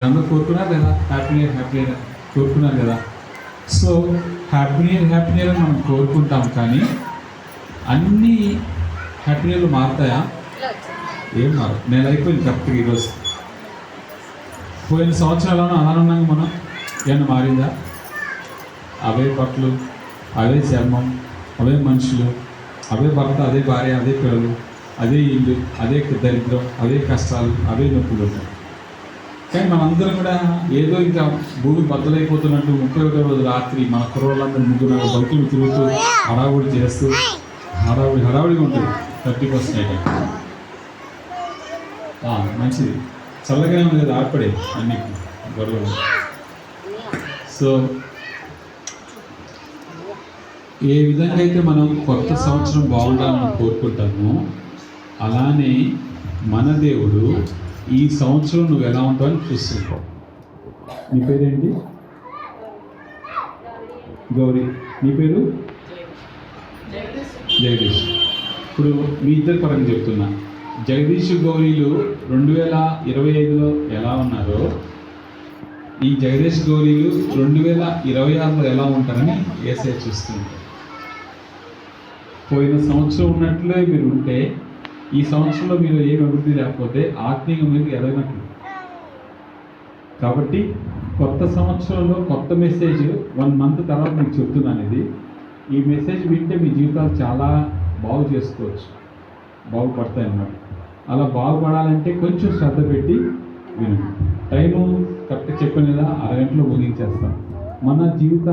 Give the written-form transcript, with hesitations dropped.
అందరూ కోరుకున్నారు కదా, హ్యాపీ ఇయర్ హ్యాపీ ఇయర్ కోరుకున్నారు కదా. సో హ్యాపీ ఇయర్ మనం కోరుకుంటాం, కానీ అన్నీ హ్యాపీ ఇయర్లు మారుతాయా? ఏం మారు. నెల అయిపోయింది కరెక్ట్గా ఈరోజు. పోయిన సంవత్సరాలను ఆనందంగా మనం ఏమన్నా మారిందా? అవే బట్టలు, అవే చర్మం, అవే మనుషులు, అవే భర్త, అదే భార్య, అదే పిల్లలు, అదే ఇల్లు, అదే దరిద్రం, అదే కష్టాలు, అవే నొప్పులు ఉంటాయి. కానీ మనందరం కూడా ఏదో ఇంకా భూమి బద్దలైపోతున్నట్టు 31వ రోజు రాత్రి మన కుర్రోళ్ళందరూ ముగ్గురు బైకులు తిరుగుతూ హడావుడి చేస్తూ హడావుడిగా ఉంటుంది 31st నైట్. మంచిది, చల్లగానే ఉంది కదా, ఆర్పడే అన్ని గొడవలు. సో ఏ విధంగా అయితే మనం కొత్త సంవత్సరం బాగుండాలని కోరుకుంటామో, అలానే మన దేవుడు ఈ సంవత్సరం నువ్వు ఎలా ఉంటావని చూస్తుంటావు. నీ పేరేంటి? గౌరీ. నీ పేరు? జగదీష్. ఇప్పుడు మీ ఇద్దరి పరంగా చెప్తున్నా, జగదీష్ గౌరీలు 2025లో ఎలా ఉన్నారో, ఈ జగదీష్ గౌరీలు 2026లో ఎలా ఉంటారని యేసయ్య చూస్తుంది. పోయిన సంవత్సరం ఉన్నట్లే మీరు ఉంటే, ఈ సంవత్సరంలో మీరు ఏమి అభివృద్ధి లేకపోతే ఆత్మీయంగా మీరు ఎదగనట్లు. కాబట్టి కొత్త సంవత్సరంలో కొత్త మెసేజ్ 1 మంత్ తర్వాత మీకు చెప్తున్నాను. ఈ మెసేజ్ వింటే మీ జీవితాలు చాలా బాగు చేసుకోవచ్చు, బాగుపడతాయి అన్నమాట. అలా బాగుపడాలంటే కొంచెం శ్రద్ధ పెట్టి వినండి. టైము కరెక్ట్ చెప్పిన కదా, 6 గంటలు ముగించేస్తాం. మన జీవితం